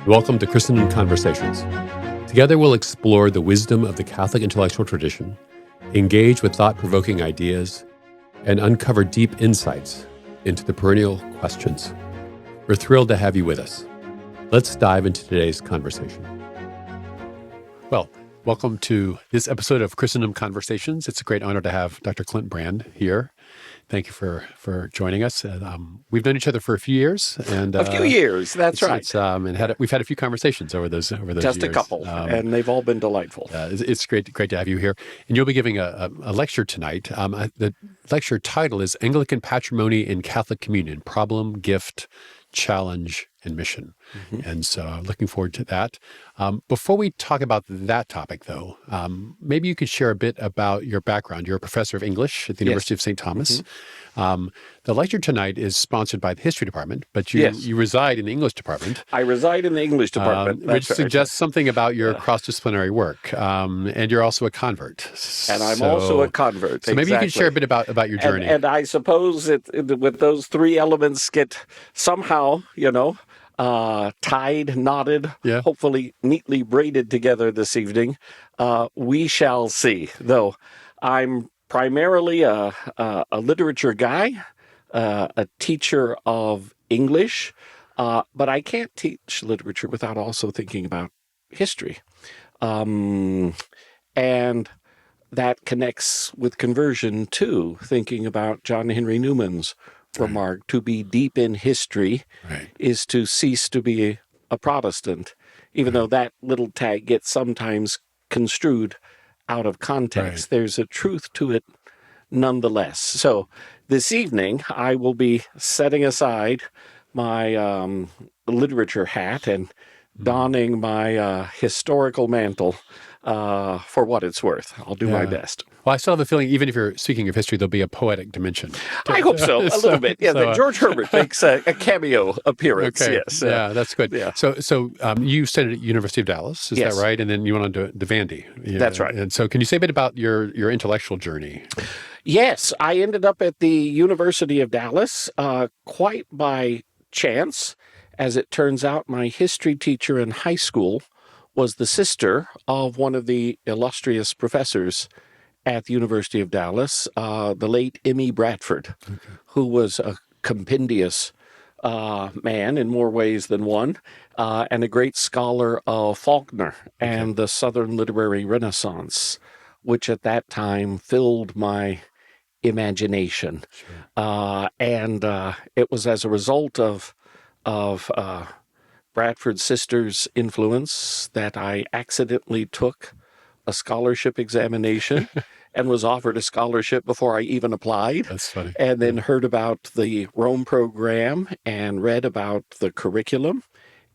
Welcome to Christendom Conversations. Together we'll explore the wisdom of the Catholic intellectual tradition, engage with thought-provoking ideas, and uncover deep insights into the perennial questions. We're thrilled to have you with us. Let's dive into today's conversation. Well, welcome to this episode of Christendom Conversations. It's a great honor to have Dr. Clint Brand here. Thank you for joining us. We've known each other for a few years, and a few years. That's right. We've had a few conversations over those Just years. A couple, and they've all been delightful. It's great to have you here, and you'll be giving a lecture tonight. The lecture title is Anglican Patrimony in Catholic Communion: Problem, Gift, Challenge, and Mission. Mm-hmm. And so I'm looking forward to that. Before we talk about that topic, though, maybe you could share a bit about your background. You're a professor of English at the University of St. Thomas. Mm-hmm. The lecture tonight is sponsored by the History Department, but you reside in the English Department. I reside in the English Department. Which suggests something about your cross-disciplinary work. And you're also a convert. And I'm also a convert. So maybe you can share a bit about your journey. And I suppose with those three elements get somehow, tied, knotted, hopefully neatly braided together this evening. We shall see. Though I'm primarily a literature guy, a teacher of English, but I can't teach literature without also thinking about history. And that connects with conversion, too, thinking about John Henry Newman's remark, to be deep in history is to cease to be a Protestant, even though that little tag gets sometimes construed out of context. There's a truth to it nonetheless. So this evening, I will be setting aside my literature hat and donning my historical mantle for what it's worth. I'll do my best. Well, I still have a feeling, even if you're speaking of history, there'll be a poetic dimension. I hope so, a little bit. Yeah, that George Herbert makes a cameo appearance. Okay. Yes. Yeah, that's good. Yeah. So you studied at University of Dallas, is that right? And then you went on to Vandy. Yeah. That's right. And so can you say a bit about your intellectual journey? Yes, I ended up at the University of Dallas quite by chance. As it turns out, my history teacher in high school was the sister of one of the illustrious professors at the University of Dallas, the late M.E. Bradford, who was a compendious man in more ways than one, and a great scholar of Faulkner and the Southern Literary Renaissance, which at that time filled my imagination. Sure. And it was as a result of Bradford's sister's influence that I accidentally took a scholarship examination and was offered a scholarship before I even applied. That's funny. And then heard about the Rome program and read about the curriculum.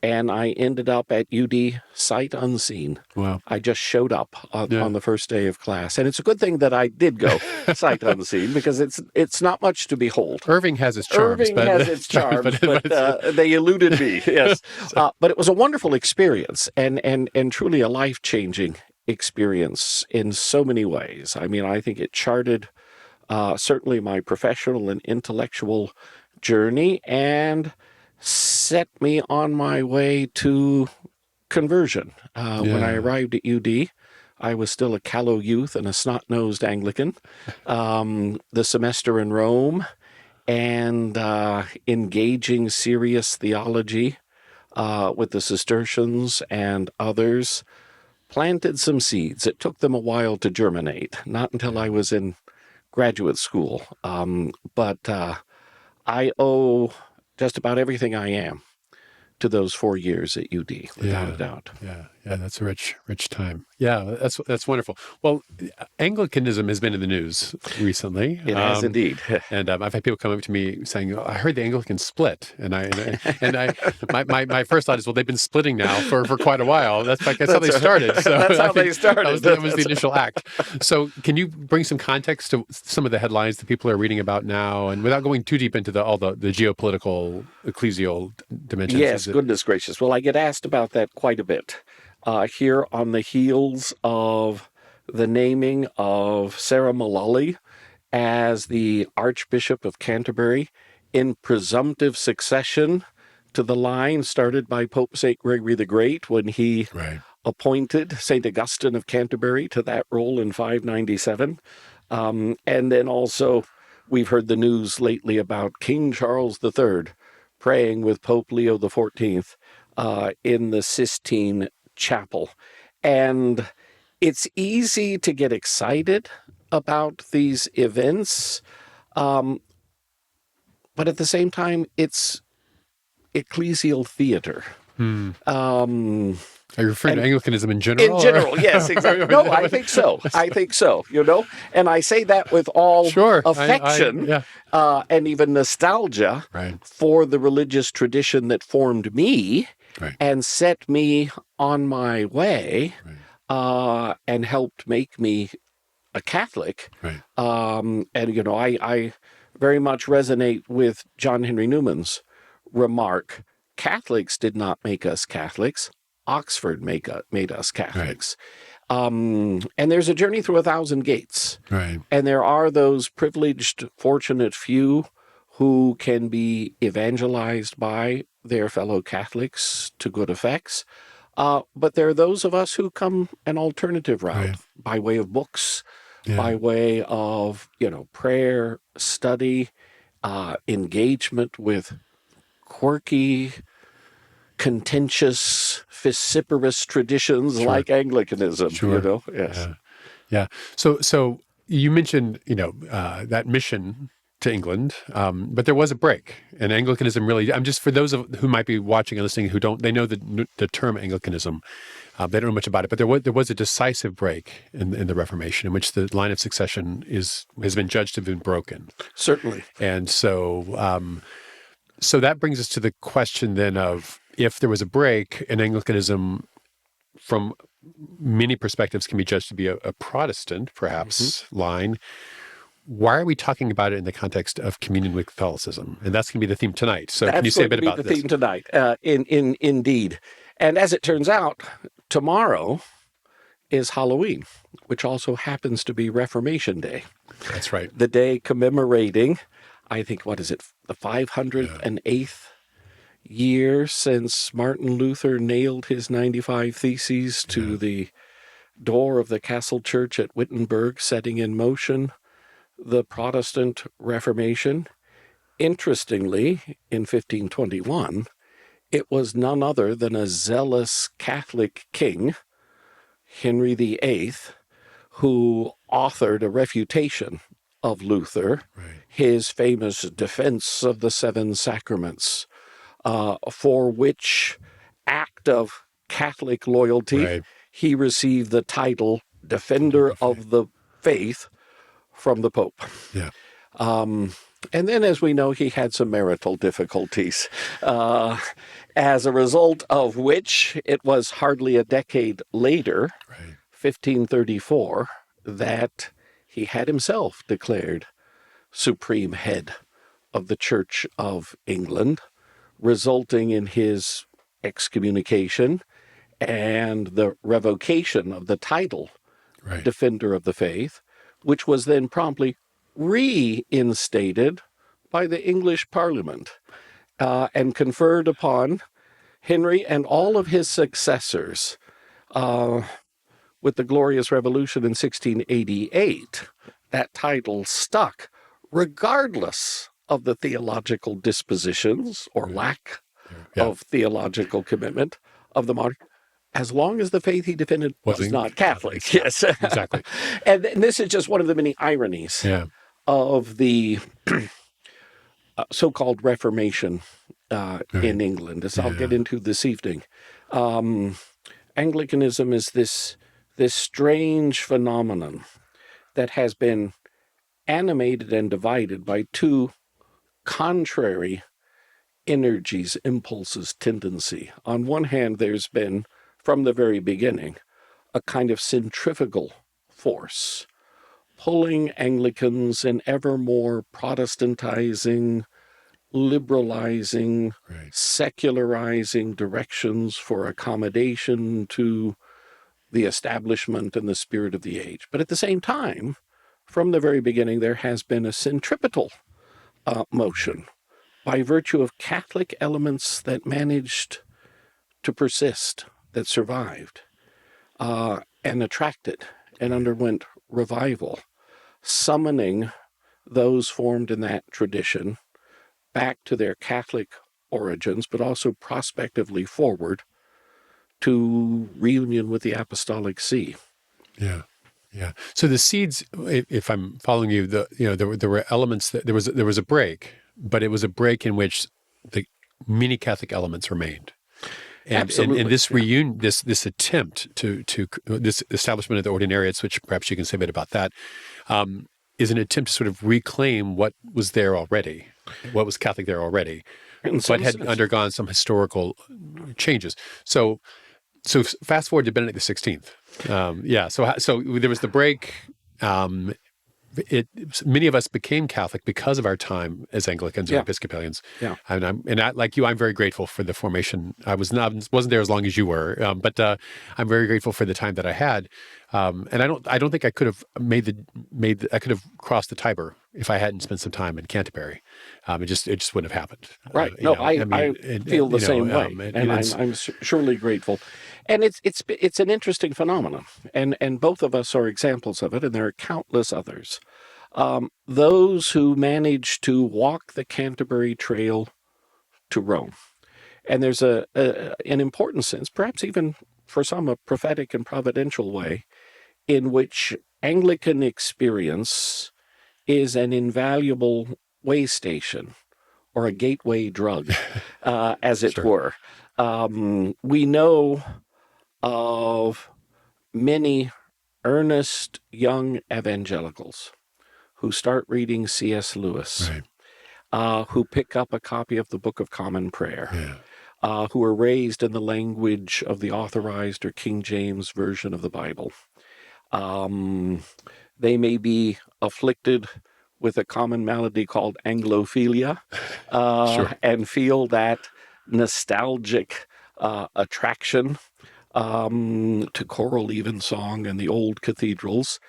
And I ended up at UD sight unseen. Wow. I just showed up on the first day of class. And it's a good thing that I did go sight unseen, because it's not much to behold. Irving has its charms. But they eluded me, yes. But it was a wonderful experience and truly a life-changing experience in so many ways. I mean, I think it charted certainly my professional and intellectual journey and set me on my way to conversion. When I arrived at UD, I was still a callow youth and a snot-nosed Anglican. The semester in Rome and engaging serious theology with the Cistercians and others planted some seeds. It took them a while to germinate, not until I was in graduate school. But I owe just about everything I am to those 4 years at UD, without a doubt. Yeah, that's a rich time. Yeah, that's wonderful. Well, Anglicanism has been in the news recently. It has indeed. And I've had people come up to me saying, "Oh, I heard the Anglicans split," and my first thought is, well, they've been splitting now for quite a while. That's how they started. So that's how they started. That was the initial act. So, can you bring some context to some of the headlines that people are reading about now, and without going too deep into all the geopolitical, ecclesial dimensions? Yes, goodness gracious. Well, I get asked about that quite a bit. Here on the heels of the naming of Sarah Mullally as the Archbishop of Canterbury in presumptive succession to the line started by Pope St. Gregory the Great when he appointed St. Augustine of Canterbury to that role in 597. And then also we've heard the news lately about King Charles III praying with Pope Leo XIV in the Sistine Chapel. And it's easy to get excited about these events, but at the same time, it's ecclesial theater. Are you referring to Anglicanism in general? In general, yes, exactly. No, I think so. And I say that with all affection and even nostalgia for the religious tradition that formed me and set me on my way and helped make me a Catholic. And, I very much resonate with John Henry Newman's remark, Catholics did not make us Catholics. Oxford made us Catholics. And there's a journey through 1,000 gates. And there are those privileged, fortunate few who can be evangelized by their fellow Catholics to good effects. But there are those of us who come an alternative route by way of books, by way of, prayer, study, engagement with quirky, contentious, vociferous traditions like Anglicanism. So you mentioned, that mission to England, but there was a break, and Anglicanism really. I'm just for those who might be watching and listening who don't, they know the term Anglicanism. They don't know much about it, but there was a decisive break in the Reformation in which the line of succession has been judged to have been broken. Certainly, and so that brings us to the question then of, if there was a break, and Anglicanism, from many perspectives, can be judged to be a Protestant, perhaps, line, why are we talking about it in the context of communion with Catholicism? And that's going to be the theme tonight. So can you say a bit about this? That's going to be the theme tonight, indeed. And as it turns out, tomorrow is Halloween, which also happens to be Reformation Day. That's right. The day commemorating, I think, the 508th year since Martin Luther nailed his 95 Theses to the door of the castle church at Wittenberg, setting in motion the Protestant Reformation. Interestingly, in 1521, it was none other than a zealous Catholic king, Henry VIII, who authored a refutation of Luther, his famous defense of the seven sacraments, for which act of Catholic loyalty he received the title Defender of the Faith from the Pope. And then, as we know, he had some marital difficulties, as a result of which it was hardly a decade later, 1534, that he had himself declared supreme head of the Church of England, resulting in his excommunication and the revocation of the title Defender of the Faith, which was then promptly reinstated by the English Parliament and conferred upon Henry and all of his successors. With the Glorious Revolution in 1688, that title stuck regardless of the theological dispositions or lack of theological commitment of the monarch, as long as the faith he defended was not Catholic. Yes, exactly. And this is just one of the many ironies of the so-called Reformation in England, as I'll get into this evening. Anglicanism is this strange phenomenon that has been animated and divided by two contrary energies, impulses, tendency. On one hand, there's been, from the very beginning, a kind of centrifugal force pulling Anglicans in ever more Protestantizing, liberalizing, secularizing directions for accommodation to the establishment and the spirit of the age. But at the same time, from the very beginning, there has been a centripetal motion by virtue of Catholic elements that managed to persist, that survived, and attracted and underwent revival, summoning those formed in that tradition back to their Catholic origins, but also prospectively forward to reunion with the Apostolic See. Yeah. Yeah. So the seeds, if I'm following you, there were elements that there was a break, but it was a break in which the many Catholic elements remained. Absolutely. And this reunion, this attempt to this establishment of the ordinariates, which perhaps you can say a bit about that, is an attempt to sort of reclaim what was there already, what was Catholic there already, but had undergone some historical changes. So fast forward to Benedict XVI. So there was the break. Many of us became Catholic because of our time as Anglicans or Episcopalians. Yeah. And like you, I'm very grateful for the formation. I wasn't there as long as you were, but I'm very grateful for the time that I had. And I don't think I could have I could have crossed the Tiber if I hadn't spent some time in Canterbury. It just wouldn't have happened. Right. I feel the same way, and I'm surely grateful. And it's an interesting phenomenon, and both of us are examples of it, and there are countless others. Those who managed to walk the Canterbury Trail to Rome, and there's an important sense, perhaps even for some a prophetic and providential way, in which Anglican experience is an invaluable way station or a gateway drug, as it were. We know of many earnest young evangelicals who start reading C.S. Lewis, who pick up a copy of the Book of Common Prayer, who are raised in the language of the Authorized or King James Version of the Bible. They may be afflicted with a common malady called Anglophilia, and feel that nostalgic attraction to choral evensong and the old cathedrals.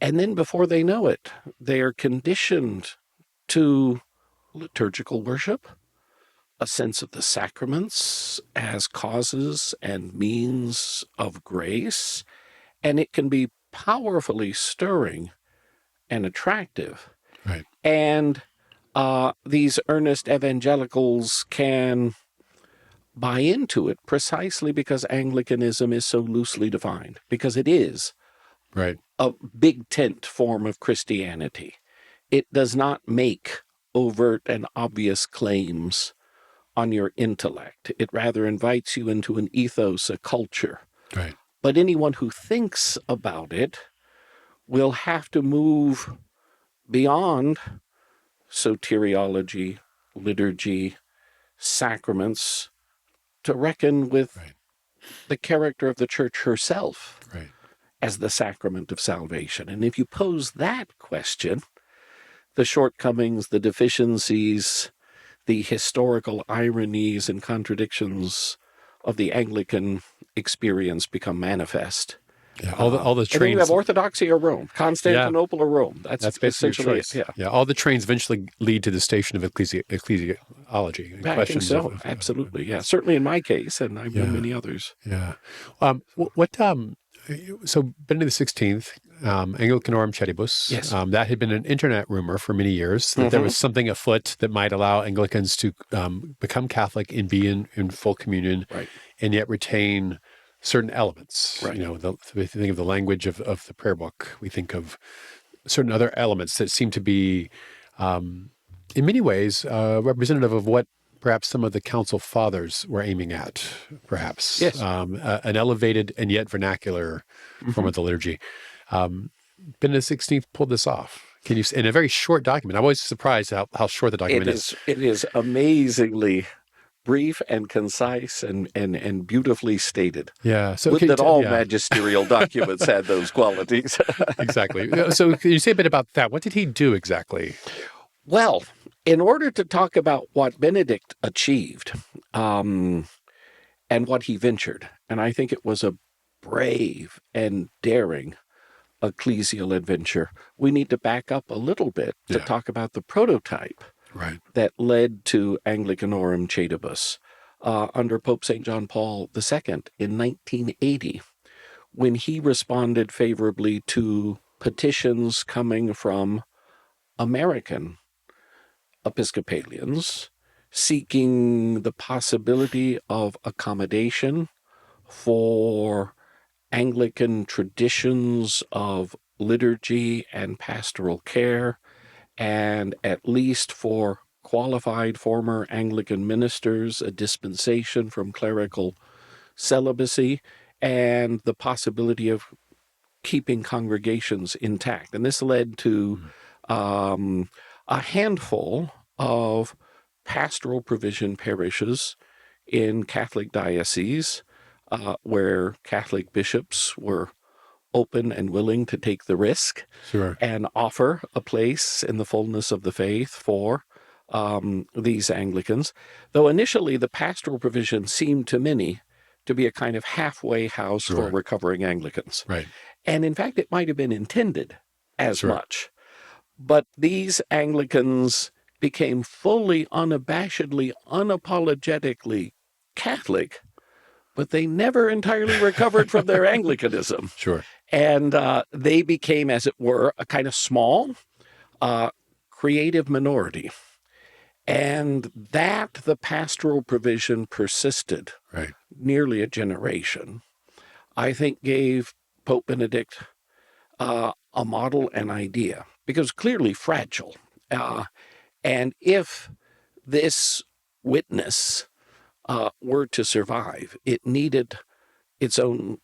And then before they know it, they are conditioned to liturgical worship, a sense of the sacraments as causes and means of grace, and it can be powerfully stirring and attractive. Right. And these earnest evangelicals can buy into it precisely because Anglicanism is so loosely defined, because it is a big tent form of Christianity. It does not make overt and obvious claims on your intellect. It rather invites you into an ethos, a culture. Right. But anyone who thinks about it will have to move beyond soteriology, liturgy, sacraments, to reckon with the character of the Church herself as the sacrament of salvation. And if you pose that question, the shortcomings, the deficiencies, the historical ironies and contradictions of the Anglican experience become manifest. Yeah, all the trains. And then you have Orthodoxy or Rome, Constantinople or Rome. That's basically your choice. Yeah, all the trains eventually lead to the station of ecclesiology. I think so. Absolutely. Yeah, certainly in my case, and I've known many others. Yeah. So Benedict XVI, Anglicanorum Cedibus, that had been an internet rumor for many years, that there was something afoot that might allow Anglicans to become Catholic and be in full communion, and yet retain certain elements. Right. We think of the language of the prayer book. We think of certain other elements that seem to be, in many ways, representative of what perhaps some of the council fathers were aiming at, perhaps. Yes. An elevated and yet vernacular form of the liturgy. Benedict XVI pulled this off. Can you, in a very short document? I'm always surprised how short the document is. It is amazingly brief and concise and beautifully stated. Yeah. So would that all magisterial documents had those qualities. Exactly. So can you say a bit about that? What did he do exactly? Well, in order to talk about what Benedict achieved and what he ventured, and I think it was a brave and daring ecclesial adventure, we need to back up a little bit to talk about the prototype that led to Anglicanorum Cedibus under Pope St. John Paul II in 1980, when he responded favorably to petitions coming from American Episcopalians seeking the possibility of accommodation for Anglican traditions of liturgy and pastoral care, and at least for qualified former Anglican ministers, a dispensation from clerical celibacy, and the possibility of keeping congregations intact. And this led to a handful of pastoral provision parishes in Catholic dioceses where Catholic bishops were open and willing to take the risk and offer a place in the fullness of the faith for these Anglicans. Though initially the pastoral provision seemed to many to be a kind of halfway house for recovering Anglicans. And in fact, it might have been intended as much. But these Anglicans became fully, unabashedly, unapologetically Catholic, but they never entirely recovered from their Anglicanism. And they became, as it were, a kind of small, creative minority. And that the pastoral provision persisted nearly a generation, I think gave Pope Benedict a model and idea, because clearly fragile. And if this witness were to survive, it needed its own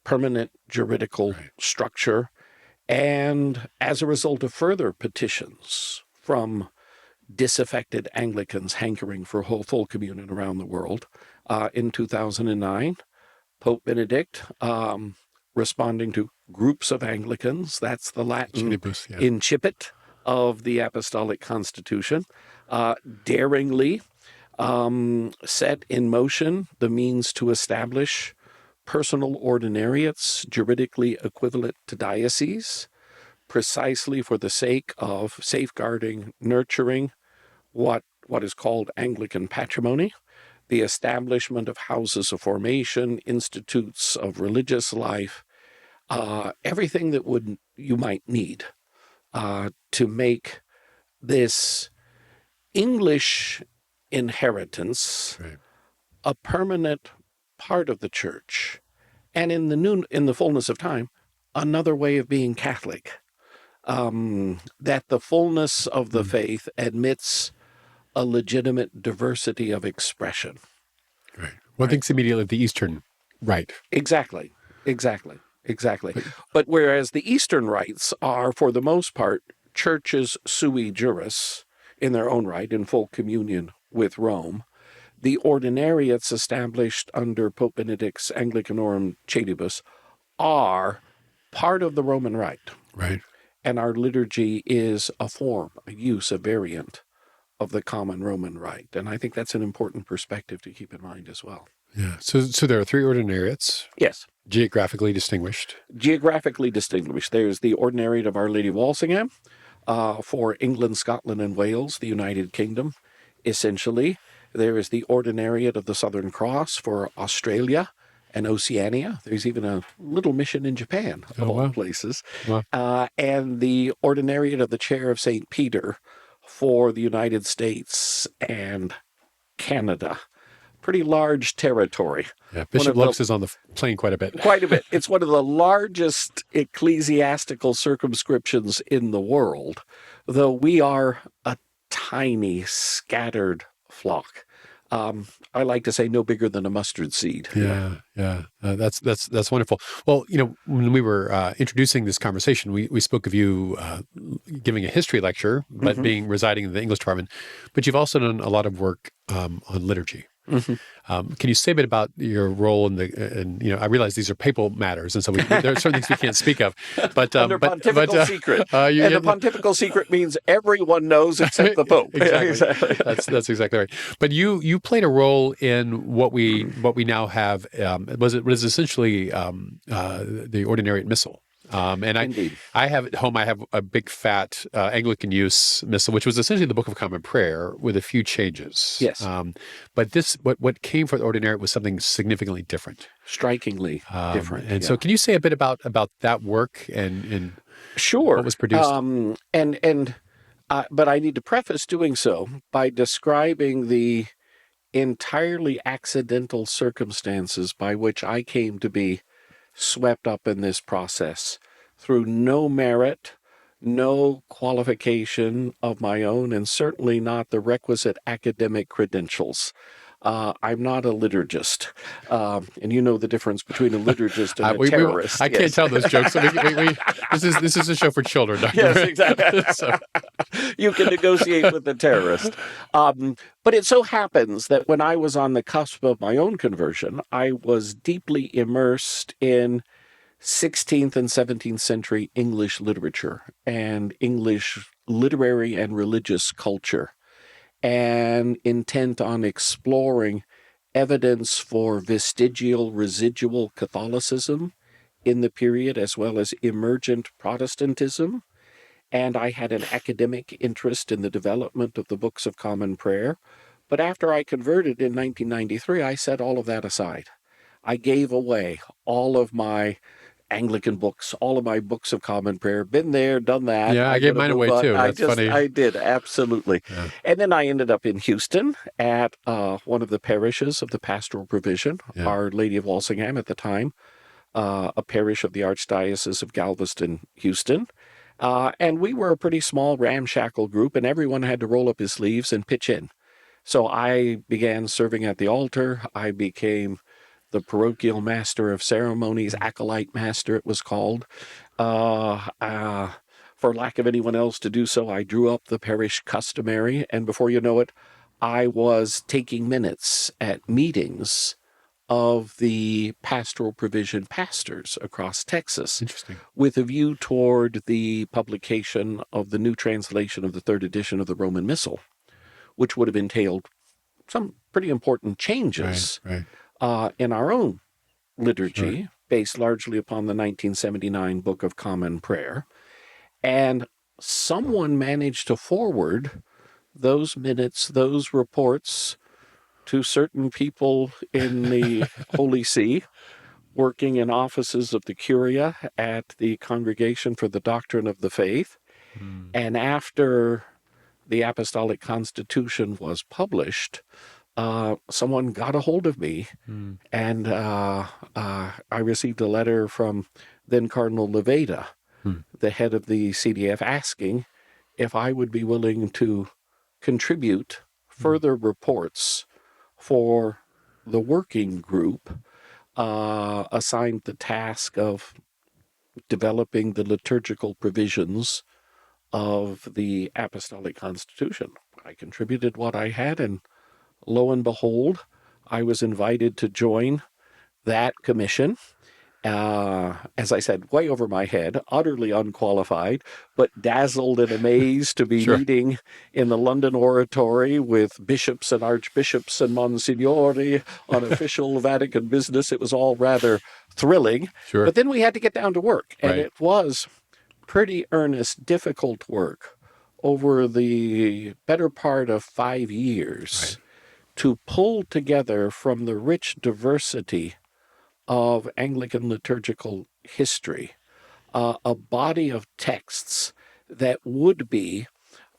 permanent juridical structure. And as a result of further petitions from disaffected Anglicans hankering for full communion around the world, in 2009, Pope Benedict, responding to groups of Anglicans, that's the Latin incipit of the Apostolic Constitution, daringly set in motion the means to establish personal ordinariates juridically equivalent to dioceses, precisely for the sake of safeguarding, nurturing what is called Anglican patrimony, the establishment of houses of formation, institutes of religious life, everything that you might need to make this English inheritance a permanent part of the church, and in the fullness of time, another way of being Catholic. That the fullness of the faith admits a legitimate diversity of expression. One thinks immediately of the Eastern Rite. Exactly. But whereas the Eastern rites are, for the most part, churches sui juris, in their own right, in full communion with Rome, the ordinariates established under Pope Benedict's Anglicanorum Cedibus are part of the Roman Rite. And our liturgy is a form, a use, a variant of the common Roman Rite. And I think that's an important perspective to keep in mind as well. So there are three ordinariates. Yes. Geographically distinguished. There's the Ordinariate of Our Lady of Walsingham for England, Scotland, and Wales, the United Kingdom, essentially. There is the Ordinariate of the Southern Cross for Australia and Oceania. There's even a little mission in Japan, of all places. And the Ordinariate of the Chair of St. Peter for the United States and Canada. Pretty large territory. Bishop Lux is on the plane quite a bit. It's one of the largest ecclesiastical circumscriptions in the world, though we are a tiny, scattered flock. I like to say no bigger than a mustard seed. That's wonderful. Well, when we were introducing this conversation, we spoke of you giving a history lecture, but residing in the English department. But you've also done a lot of work on liturgy. Can you say a bit about your role I realize these are papal matters, and so there are certain things we can't speak of. But under pontifical secret, and the pontifical secret means everyone knows except the Pope. Exactly. That's exactly right. But you played a role in what we now have. Was essentially the Ordinariate Missal. And Indeed. I have at home, I have a big fat Anglican use missal, which was essentially the Book of Common Prayer with a few changes. Yes. But what came for the ordinariate was something significantly different. Strikingly different. And so can you say a bit about that work and Sure. what was produced? But I need to preface doing so by describing the entirely accidental circumstances by which I came to be swept up in this process through no merit, no qualification of my own, and certainly not the requisite academic credentials. I'm not a liturgist, and you know the difference between a liturgist and a terrorist. I can't tell those jokes. So this is a show for children. Dr. Yes, exactly. So. You can negotiate with the terrorist. But it so happens that when I was on the cusp of my own conversion, I was deeply immersed in 16th and 17th century English literature and English literary and religious culture, and intent on exploring evidence for vestigial, residual Catholicism in the period, as well as emergent Protestantism. And I had an academic interest in the development of the books of common prayer. But after I converted in 1993, I set all of that aside. I gave away all of my Anglican books, all of my books of common prayer. Been there, done that. Yeah, I gave mine away too. That's funny. I did, absolutely. Yeah. And then I ended up in Houston at one of the parishes of the Pastoral Provision, Our Lady of Walsingham at the time, a parish of the Archdiocese of Galveston, Houston. And we were a pretty small, ramshackle group, and everyone had to roll up his sleeves and pitch in. So I began serving at the altar. I became the parochial master of ceremonies, acolyte master it was called. For lack of anyone else to do so, I drew up the parish customary, and before you know it, I was taking minutes at meetings of the Pastoral Provision pastors across Texas. Interesting. With a view toward the publication of the new translation of the third edition of the Roman Missal, which would have entailed some pretty important changes in our own liturgy, based largely upon the 1979 Book of Common Prayer. And someone managed to forward those minutes, those reports, to certain people in the Holy See, working in offices of the Curia at the Congregation for the Doctrine of the Faith. And after the Apostolic Constitution was published, someone got a hold of me, and I received a letter from then Cardinal Levada, the head of the CDF, asking if I would be willing to contribute further reports for the working group assigned the task of developing the liturgical provisions of the Apostolic Constitution. I contributed what I had, and lo and behold, I was invited to join that commission. As I said, way over my head, utterly unqualified, but dazzled and amazed to be meeting in the London Oratory with bishops and archbishops and monsignori on official Vatican business. It was all rather thrilling. But then we had to get down to work, and it was pretty earnest, difficult work over the better part of 5 years to pull together from the rich diversity of Anglican liturgical history a body of texts that would be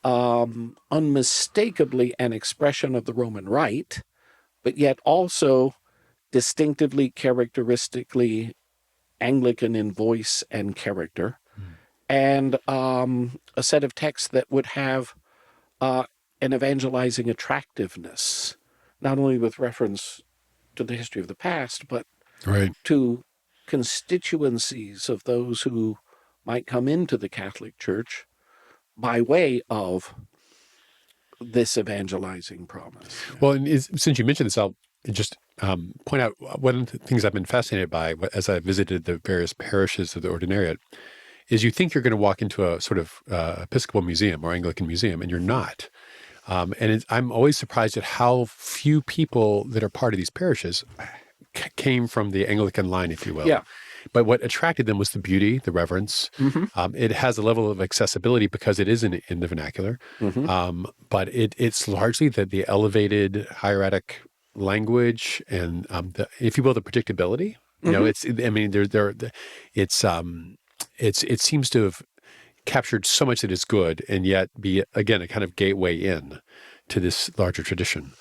unmistakably an expression of the Roman Rite, but yet also distinctively, characteristically Anglican in voice and character, and a set of texts that would have an evangelizing attractiveness, not only with reference to the history of the past, but to constituencies of those who might come into the Catholic Church by way of this evangelizing promise. Well, and since you mentioned this, I'll just point out one of the things I've been fascinated by as I visited the various parishes of the Ordinariate is you think you're going to walk into a sort of Episcopal museum or Anglican museum, and you're not. I'm always surprised at how few people that are part of these parishes came from the Anglican line, if you will. Yeah. But what attracted them was the beauty, the reverence. It has a level of accessibility because it is in the vernacular. But it's largely the elevated hieratic language and if you will, the predictability. You know, it's. I mean, it seems to have captured so much that is good, and yet be again a kind of gateway in to this larger tradition.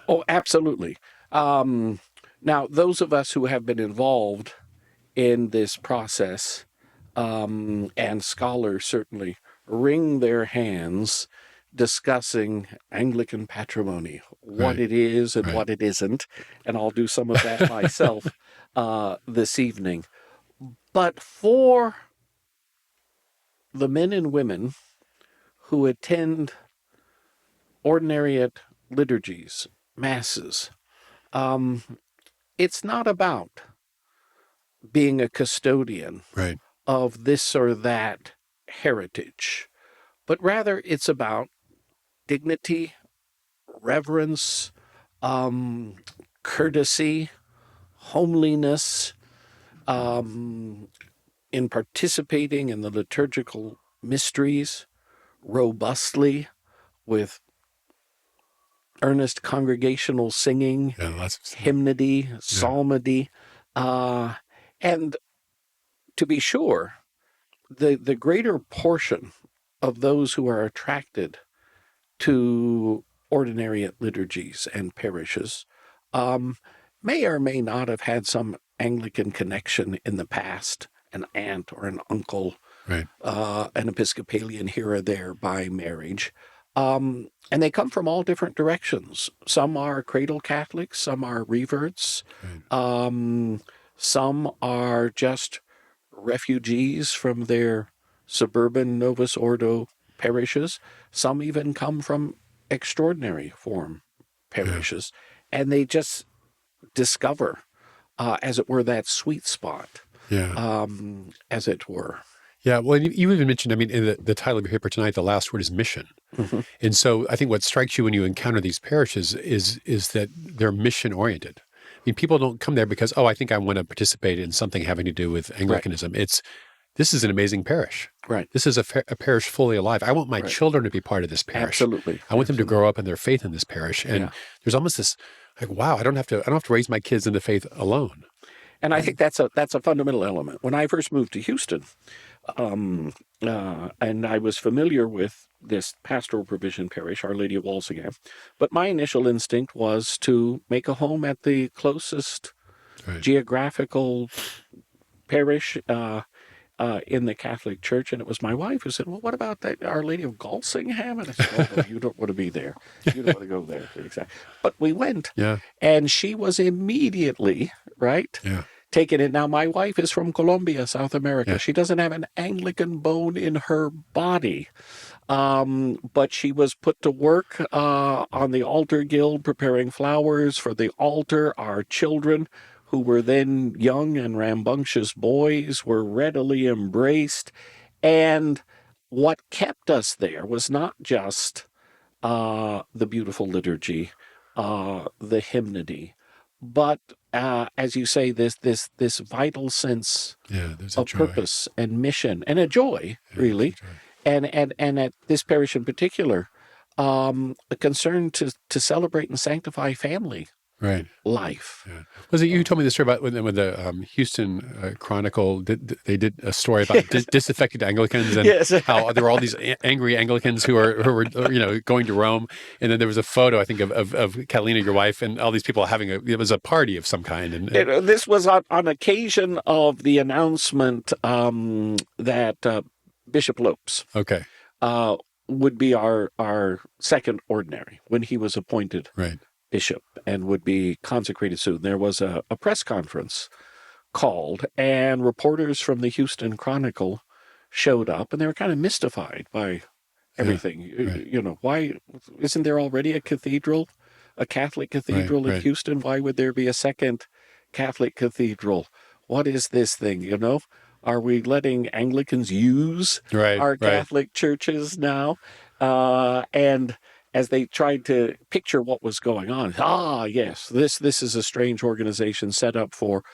Oh, absolutely. Now, those of us who have been involved in this process, and scholars certainly wring their hands discussing Anglican patrimony, what it is and what it isn't, and I'll do some of that myself this evening. But for the men and women who attend ordinariate liturgies, masses, it's not about being a custodian of this or that heritage, but rather it's about dignity, reverence, courtesy, homeliness, in participating in the liturgical mysteries robustly with earnest congregational singing, hymnody, psalmody, and to be sure, the greater portion of those who are attracted to ordinariate liturgies and parishes may or may not have had some Anglican connection in the past, an aunt or an uncle, an Episcopalian here or there by marriage. And they come from all different directions. Some are cradle Catholics, some are reverts, some are just refugees from their suburban Novus Ordo parishes. Some even come from extraordinary form parishes, and they just discover, as it were, that sweet spot, as it were. Yeah, well, you even mentioned, I mean, in the title of your paper tonight, the last word is mission. And so I think what strikes you when you encounter these parishes is that they're mission-oriented. I mean, people don't come there because, I think I want to participate in something having to do with Anglicanism. This is an amazing parish. This is a parish fully alive. I want my children to be part of this parish. Absolutely. I want them to grow up in their faith in this parish. And there's almost this, like, wow, I don't have to raise my kids in the faith alone. And I think that's a fundamental element. When I first moved to Houston, and I was familiar with this pastoral provision parish, Our Lady of Walsingham, but my initial instinct was to make a home at the closest geographical parish in the Catholic Church, and it was my wife who said, well, what about that Our Lady of Walsingham? And I said, oh, you don't want to be there. You don't want to go there. Exactly. But we went, and she was immediately, taken it. Now, my wife is from Colombia, South America. She doesn't have an Anglican bone in her body, but she was put to work on the altar guild, preparing flowers for the altar. Our children, who were then young and rambunctious boys, were readily embraced. And what kept us there was not just the beautiful liturgy, the hymnody, but as you say, this vital sense of purpose and mission and a joy, really, and at this parish in particular, a concern to celebrate and sanctify family life. Was it you who told me the story about when the Houston Chronicle they did a story about disaffected Anglicans and how there were all these angry Anglicans who were going to Rome, and then there was a photo I think of Catalina, your wife, and all these people it was a party of some kind. And this was on occasion of the announcement that Bishop Lopes would be our second ordinary when he was appointed bishop and would be consecrated soon. There was a press conference called, and reporters from the Houston Chronicle showed up, and they were kind of mystified by everything. Why isn't there already a cathedral, a Catholic cathedral in Houston? Why would there be a second Catholic cathedral? What is this thing? Are we letting Anglicans use our Catholic churches now? And as they tried to picture what was going on, yes, this is a strange organization set up for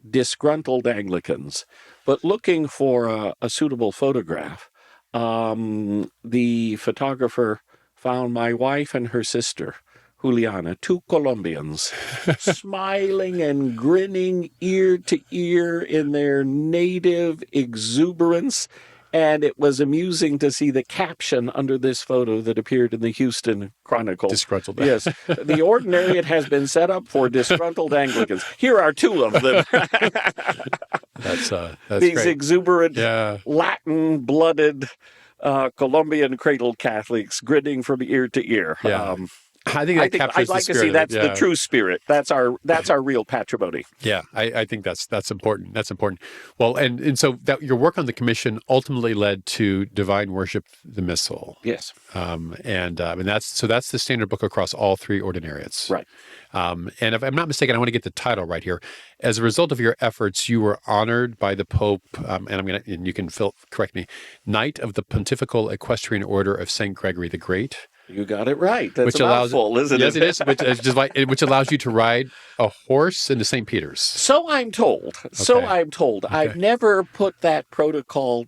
disgruntled Anglicans. But looking for a suitable photograph, the photographer found my wife and her sister, Juliana, two Colombians, smiling and grinning ear to ear in their native exuberance. And it was amusing to see the caption under this photo that appeared in the Houston Chronicle. Disgruntled. Yes. The ordinariate has been set up for disgruntled Anglicans. Here are two of them. That's These great. exuberant, Yeah. Latin-blooded, Colombian cradled Catholics grinning from ear to ear. Yeah. I think that captures I'd like the to spirit see of that's it. the Yeah. true spirit. That's our real patrimony. Yeah, I think that's important. That's important. Well, and so that your work on the commission ultimately led to Divine Worship, the Missal. Yes. And that's the standard book across all three ordinariates. Right. And if I'm not mistaken, I want to get the title right here. As a result of your efforts, you were honored by the Pope, and you can correct me, Knight of the Pontifical Equestrian Order of Saint Gregory the Great. You got it right. That's Which a mouthful, isn't it? Yes, it is. Which allows you to ride a horse into St. Peter's. So I'm told. Okay. I've never put that protocol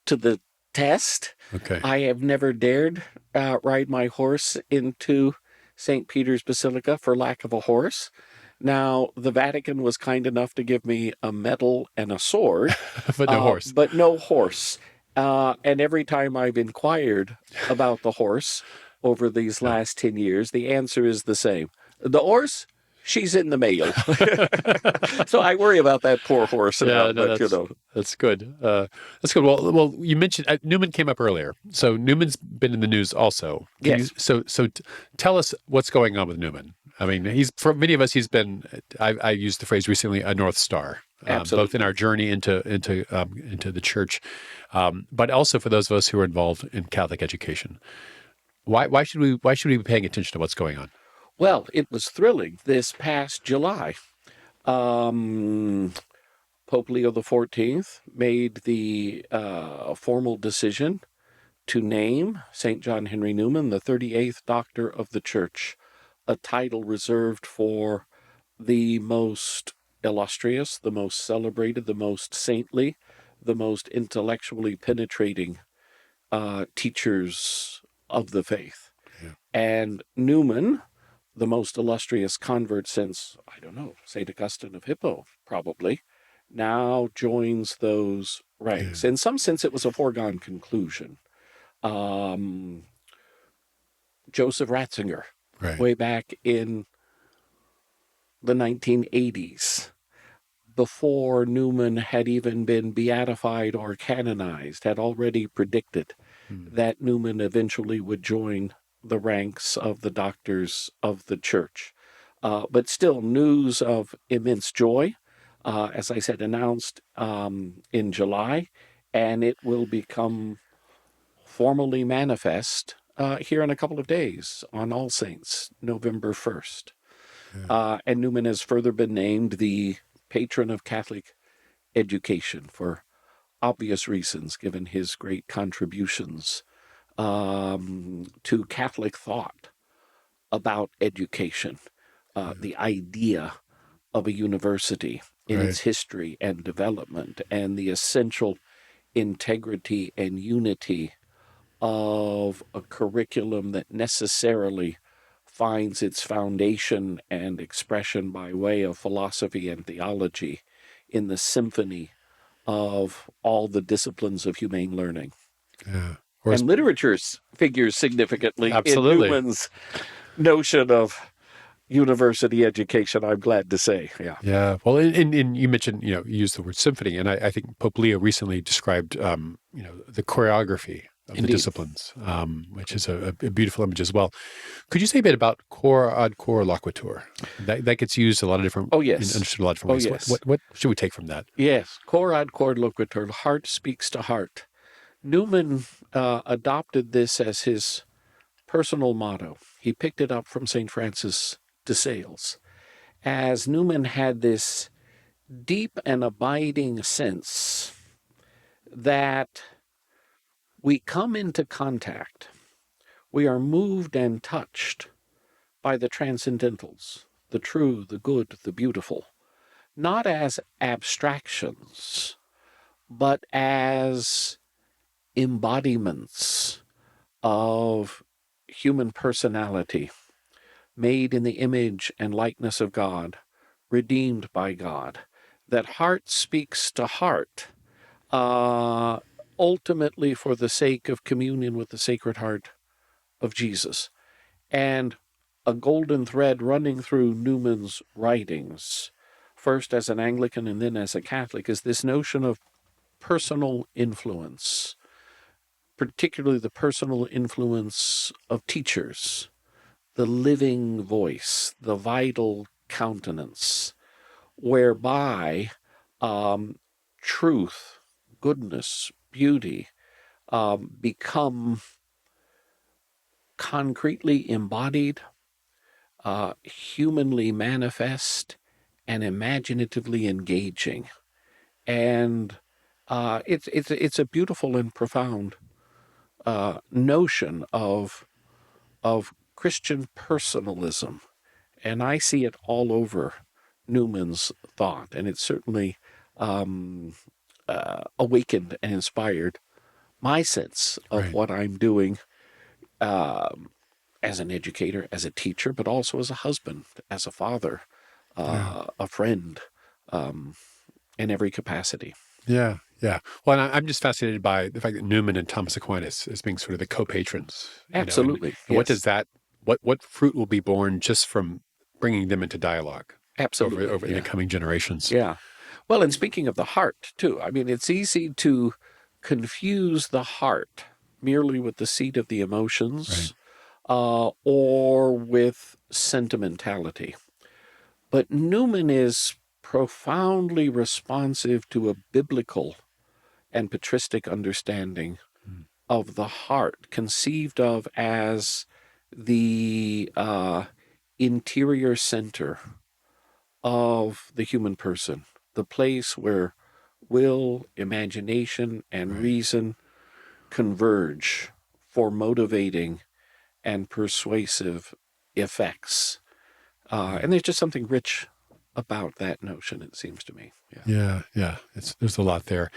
to the test. Okay. I have never dared ride my horse into St. Peter's Basilica for lack of a horse. Now, the Vatican was kind enough to give me a medal and a sword. But no horse. But no horse. And every time I've inquired about the horse over these last 10 years, the answer is the same. The horse, she's in the mail. So I worry about that poor horse. That's good. That's good. Well, you mentioned Newman came up earlier. So Newman's been in the news also. Yes. Tell us what's going on with Newman. I mean, for many of us, he's been, I used the phrase recently, a North Star. Both in our journey into the church, but also for those of us who are involved in Catholic education. Why should we be paying attention to what's going on? Well, it was thrilling this past July. Pope Leo XIV made the formal decision to name St. John Henry Newman the 38th Doctor of the Church, a title reserved for the most illustrious, the most celebrated, the most saintly, the most intellectually penetrating teachers of the faith. Yeah. And Newman, the most illustrious convert since, St. Augustine of Hippo, probably, now joins those ranks. Yeah. In some sense, it was a foregone conclusion. Joseph Ratzinger, way back in the 1980s, before Newman had even been beatified or canonized, had already predicted that Newman eventually would join the ranks of the doctors of the church. But still, news of immense joy, as I said, announced in July, and it will become formally manifest here in a couple of days on All Saints, November 1st. Yeah. And Newman has further been named the patron of Catholic education for obvious reasons, given his great contributions to Catholic thought about education, the idea of a university in its history and development, and the essential integrity and unity of a curriculum that necessarily finds its foundation and expression by way of philosophy and theology in the symphony of all the disciplines of humane learning. Yeah. And literature figures significantly in Newman's notion of university education, I'm glad to say. Yeah. Yeah. Well, and you mentioned, you used the word symphony, and I think Pope Leo recently described, the choreography of the disciplines, which is a beautiful image as well. Could you say a bit about cor ad cor loquitur? That gets used a lot of different. Oh yes. Understood a lot of different ways. Yes. What should we take from that? Yes, cor ad cor loquitur. Heart speaks to heart. Newman adopted this as his personal motto. He picked it up from St. Francis de Sales, as Newman had this deep and abiding sense that we come into contact, we are moved and touched by the transcendentals, the true, the good, the beautiful, not as abstractions, but as embodiments of human personality, made in the image and likeness of God, redeemed by God, that heart speaks to heart, uh, ultimately for the sake of communion with the Sacred Heart of Jesus. And a golden thread running through Newman's writings, first as an Anglican and then as a Catholic, is this notion of personal influence, particularly the personal influence of teachers, the living voice, the vital countenance, whereby truth, goodness, beauty become concretely embodied, humanly manifest, and imaginatively engaging. And it's a beautiful and profound notion of Christian personalism, and I see it all over Newman's thought, and it certainly awakened and inspired my sense of Right. what I'm doing as an educator, as a teacher, but also as a husband, as a father, a friend, in every capacity. Yeah, yeah. Well, and I'm just fascinated by the fact that Newman and Thomas Aquinas as being sort of the co-patrons, Absolutely, and what yes. does that, what fruit will be born just from bringing them into dialogue Absolutely, over in the coming generations? Yeah. Well, and speaking of the heart, too, I mean, it's easy to confuse the heart merely with the seat of the emotions or with sentimentality. But Newman is profoundly responsive to a biblical and patristic understanding of the heart, conceived of as the interior center of the human person, the place where will, imagination, and reason converge for motivating and persuasive effects. And there's just something rich about that notion, it seems to me. Yeah. There's a lot there.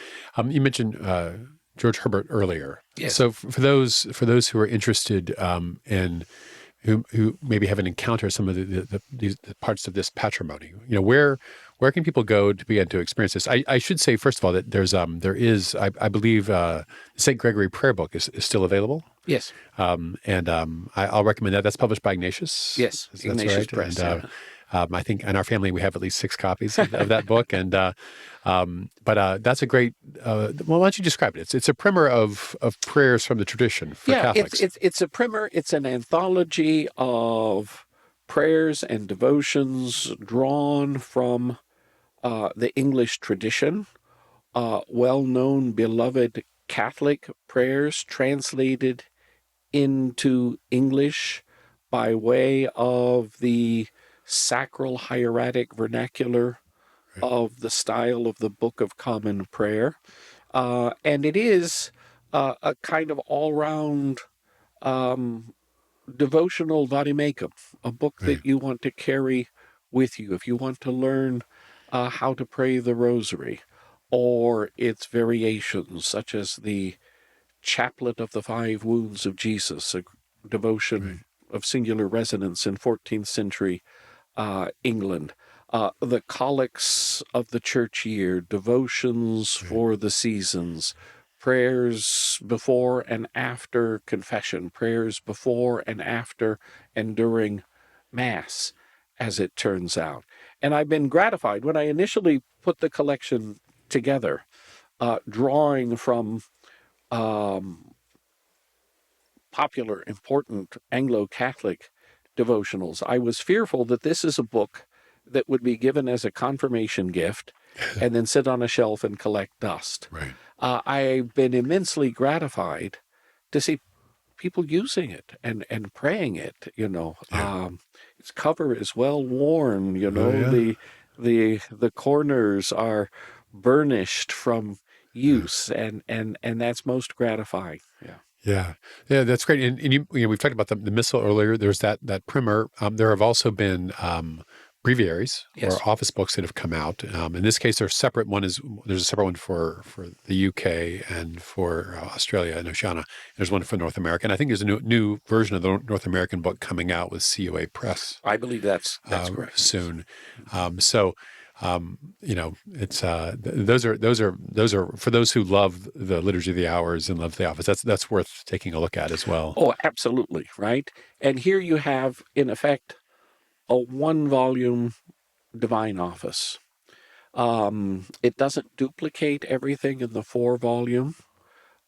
You mentioned George Herbert earlier. Yes. So for those who are interested in who maybe haven't encountered some of the parts of this patrimony, where can people go to begin to experience this? I should say first of all that there is I believe St. Gregory Prayer Book is still available. Yes. I'll recommend that. That's published by Ignatius. Yes. That's Ignatius right. Press. And I think in our family we have at least 6 copies of that book. And but that's a great. Well, why don't you describe it? It's a primer of prayers from the tradition for Catholics. It's a primer. It's an anthology of prayers and devotions drawn from the English tradition, well-known, beloved Catholic prayers translated into English by way of the sacral hieratic vernacular of the style of the Book of Common Prayer. And it is a kind of all-round devotional vademecum, a book that you want to carry with you if you want to learn how to pray the rosary or its variations, such as the Chaplet of the Five Wounds of Jesus, a devotion of singular resonance in 14th century England. The Collects of the Church Year, devotions for the seasons, prayers before and after confession, prayers before and after and during Mass, as it turns out. And I've been gratified when I initially put the collection together, drawing from popular, important Anglo-Catholic devotionals. I was fearful that this is a book that would be given as a confirmation gift and then sit on a shelf and collect dust. Right. I've been immensely gratified to see people using it and praying it, its cover is well worn, the corners are burnished from use and that's most gratifying. Yeah, that's great. And we've talked about the missal earlier. There's that primer. There have also been breviaries Yes. or office books that have come out. In this case, there's a separate one for the UK and for Australia and Oceania. There's one for North America. And I think there's a new version of the North American book coming out with COA Press. I believe that's correct. Soon. It's those are for those who love the Liturgy of the Hours and love the office. That's worth taking a look at as well. Oh, absolutely, right? And here you have, in effect, a 1-volume divine office. It doesn't duplicate everything in the 4-volume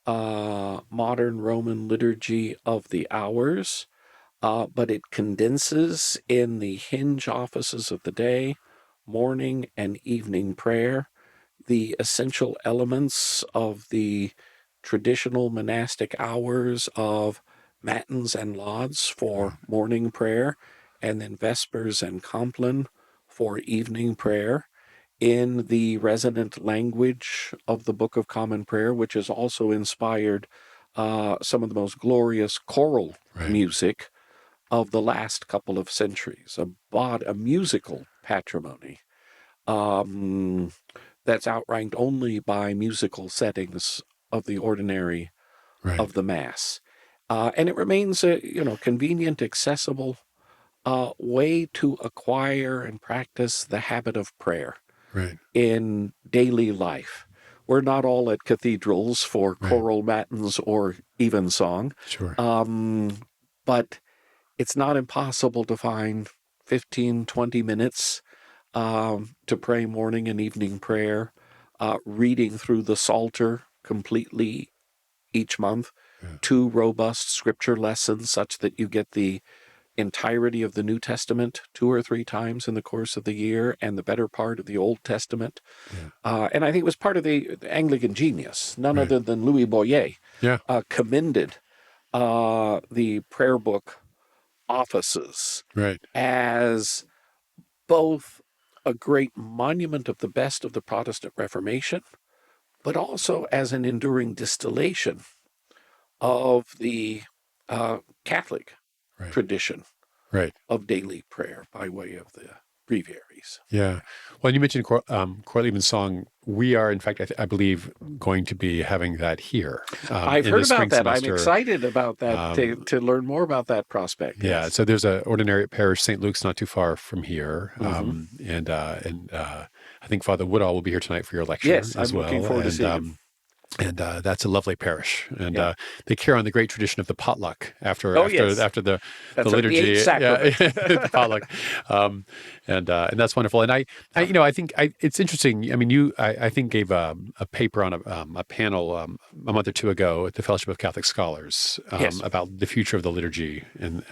modern Roman liturgy of the hours, but it condenses in the hinge offices of the day, morning and evening prayer, the essential elements of the traditional monastic hours of matins and lauds for morning prayer, and then vespers and compline for evening prayer, in the resonant language of the Book of Common Prayer, which has also inspired some of the most glorious choral music of the last couple of centuries, a musical patrimony that's outranked only by musical settings of the ordinary of the Mass. And it remains a convenient, accessible way to acquire and practice the habit of prayer in daily life. We're not all at cathedrals for choral matins or evensong. Sure. But it's not impossible to find 15, 20 minutes to pray morning and evening prayer, reading through the Psalter completely each month, 2 robust scripture lessons such that you get the entirety of the New Testament 2 or 3 times in the course of the year, and the better part of the Old Testament. And I think it was part of the Anglican genius. None other than Louis Boyer commended the prayer book offices as both a great monument of the best of the Protestant Reformation, but also as an enduring distillation of the Catholic tradition of daily prayer by way of the breviaries. Yeah. Well, you mentioned Court Evensong. We are, in fact, I believe, going to be having that here. I've heard about that. I'm excited about that, to learn more about that prospect. Yeah. So there's an ordinariate parish, St. Luke's, not too far from here. And I think Father Woodall will be here tonight for your lecture as well. I'm looking forward to seeing him. And that's a lovely parish, and they carry on the great tradition of the potluck after the liturgy, the sacrament. The potluck, and that's wonderful. And I think it's interesting. I mean, I think gave a paper on a panel a month or 2 ago at the Fellowship of Catholic Scholars about the future of the liturgy, and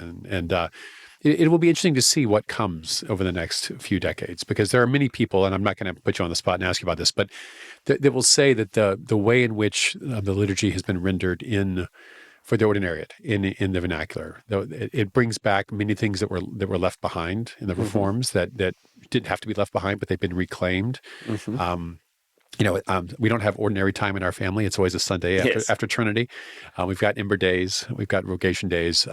it will be interesting to see what comes over the next few decades, because there are many people, and I'm not going to put you on the spot and ask you about this, but that will say that the way in which the liturgy has been rendered for the ordinariate in the vernacular, it brings back many things that were left behind in the reforms that didn't have to be left behind, but they've been reclaimed. We don't have ordinary time in our family. It's always a Sunday after Trinity. We've got Ember Days. We've got Rogation Days.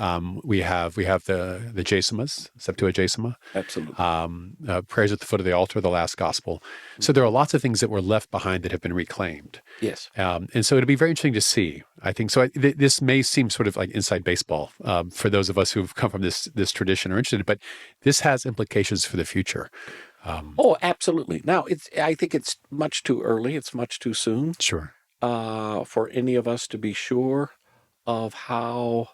We have the Jesimas, Septuagesima. Absolutely. Prayers at the foot of the altar, the last gospel. So there are lots of things that were left behind that have been reclaimed. Yes. And so it'll be very interesting to see, I think. So this may seem sort of like inside baseball for those of us who've come from this tradition or interested, but this has implications for the future. Absolutely. Now, I think it's much too early. It's much too soon. Sure. For any of us to be sure of how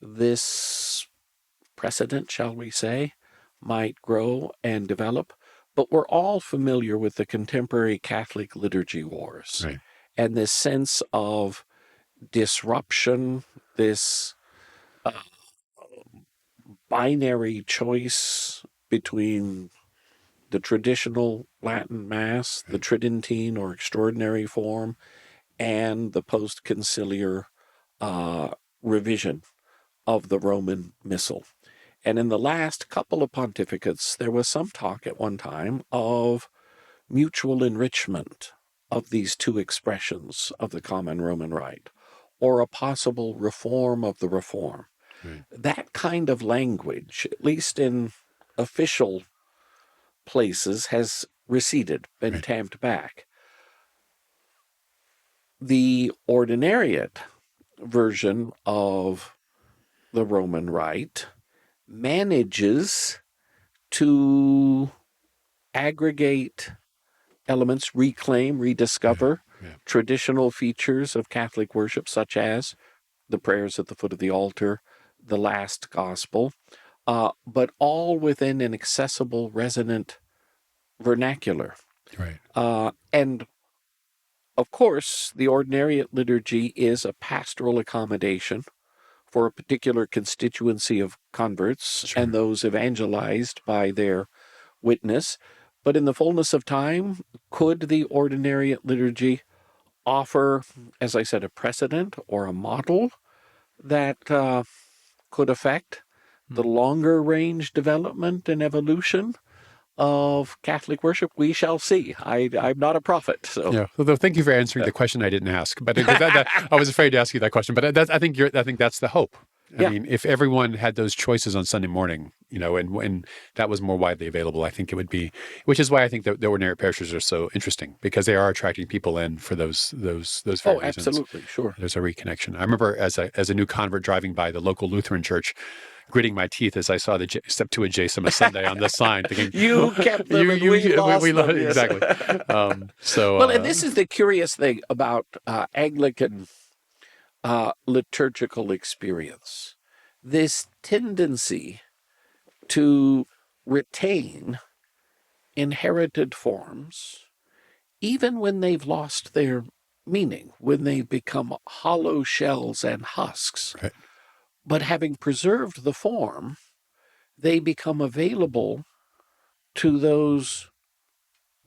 this precedent, shall we say, might grow and develop. But we're all familiar with the contemporary Catholic liturgy wars and this sense of disruption, this binary choice between the traditional Latin Mass, the Tridentine or extraordinary form, and the post-conciliar revision of the Roman Missal. And in the last couple of pontificates, there was some talk at one time of mutual enrichment of these two expressions of the common Roman rite, or a possible reform of the reform. That kind of language, at least in official places has receded, been Right. tamped back. The ordinariate version of the Roman Rite manages to aggregate elements, reclaim, rediscover traditional features of Catholic worship, such as the prayers at the foot of the altar, the last gospel, but all within an accessible, resonant vernacular. Right. And of course, the ordinariate liturgy is a pastoral accommodation for a particular constituency of converts and those evangelized by their witness. But in the fullness of time, could the ordinariate liturgy offer, as I said, a precedent or a model that could affect the longer range development and evolution of Catholic worship? We shall see. I'm not a prophet, so Yeah. Although, thank you for answering the question I didn't ask, but I was afraid to ask you that question. But I think that's the hope. I mean, if everyone had those choices on Sunday morning, and that was more widely available, I think it would be. Which is why I think the ordinary parishes are so interesting, because they are attracting people in for those very reasons. Absolutely, sure. There's a reconnection. I remember as a new convert driving by the local Lutheran church, gritting my teeth as I saw the Step to J Sunday on the sign, thinking, you kept them and we lost them. Yes. Exactly. Well, and this is the curious thing about Anglican liturgical experience. This tendency to retain inherited forms, even when they've lost their meaning, when they've become hollow shells and husks. Right. But having preserved the form, they become available to those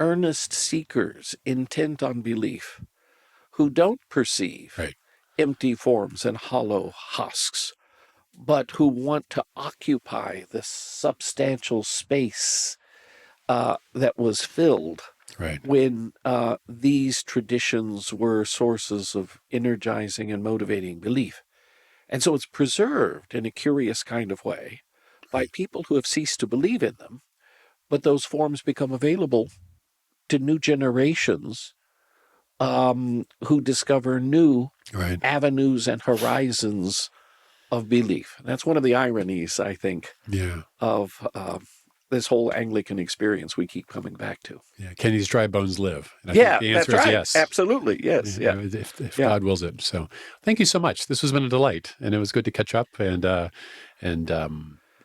earnest seekers intent on belief who don't perceive empty forms and hollow husks, but who want to occupy the substantial space that was filled when these traditions were sources of energizing and motivating belief. And so it's preserved in a curious kind of way by people who have ceased to believe in them, but those forms become available to new generations who discover new avenues and horizons of belief. That's one of the ironies, I think, of this whole Anglican experience we keep coming back to. Yeah, can these dry bones live? And I think the answer that's right. is yes. Absolutely, yes. If God wills it. So thank you so much. This has been a delight, and it was good to catch up. And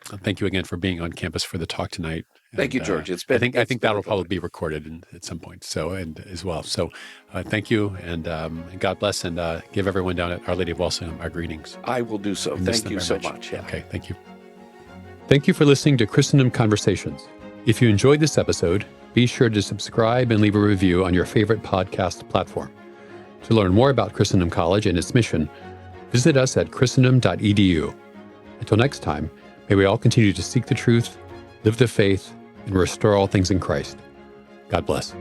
thank you again for being on campus for the talk tonight. Thank you, George. It's been. I think that'll probably be recorded at some point. So as well. So thank you, and God bless, and give everyone down at Our Lady of Walsingham our greetings. I will do so. Thank you so much. Yeah. Okay, thank you. Thank you for listening to Christendom Conversations. If you enjoyed this episode, be sure to subscribe and leave a review on your favorite podcast platform. To learn more about Christendom College and its mission, visit us at christendom.edu. Until next time, may we all continue to seek the truth, live the faith, and restore all things in Christ. God bless.